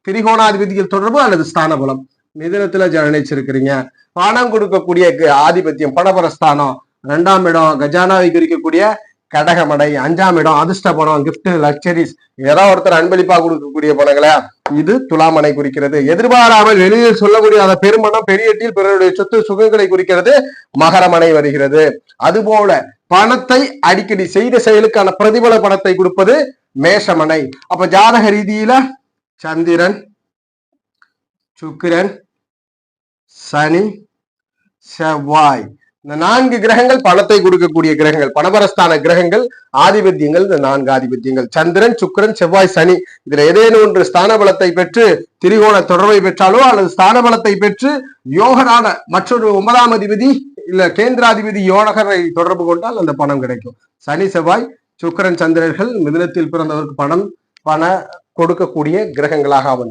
திரிகோணாதிபதிகள் தொடர்பு அல்லது ஸ்தான பலம். மிதுனத்துல ஜனனிச்சிருக்கிறீங்க, பணம் கொடுக்கக்கூடிய ஆதிபத்தியம் பணபரஸ்தானம், 2ஆம் இடம் கஜானாவை குறிக்கக்கூடிய கடகமடை, 5ஆம் இடம் அதிர்ஷ்ட பணம், கிஃப்ட், லக்ஸரிஸ், ஏதாவது ஒருத்தர் அன்பளிப்பா கொடுக்கக்கூடிய பணங்களை இது துலாமனை குறிக்கிறது. எதிர்பாராமல் வெளியில் சொல்லக்கூடிய அந்த பெருமணம், பெரியட்டில் பிறருடைய சொத்து சுகங்களை குறிக்கிறது மகரமனை வருகிறது. அதுபோல பணத்தை அடிக்கடி செய்த செயலுக்கான பிரதிபல பணத்தை கொடுப்பது மேஷமனை. அப்ப ஜாதக ரீதியில சந்திரன், சுக்கிரன், சனி, செவ்வாய், இந்த 4 கிரகங்கள் பணத்தை கொடுக்கக்கூடிய கிரகங்கள், பணபரஸ்தான கிரகங்கள், ஆதிபத்தியங்கள். இந்த 4 ஆதிபத்தியங்கள் சந்திரன், சுக்கிரன், செவ்வாய், சனி. இதுல ஏதேனும் ஒன்று ஸ்தான பலத்தை பெற்று திரிகோண தொடர்பை பெற்றாலோ அல்லது ஸ்தான பலத்தை பெற்று யோகரான மற்றொரு 9ஆம் அதிபதி இல்ல கேந்திராதிபதி யோகரை தொடர்பு கொண்டால் அந்த பணம் கிடைக்கும். சனி, செவ்வாய், சுக்கிரன், சந்திரர்கள் மிதுனத்தில் பிறந்தவருக்கு பண கொடுக்கக்கூடிய கிரகங்களாக அமையும்.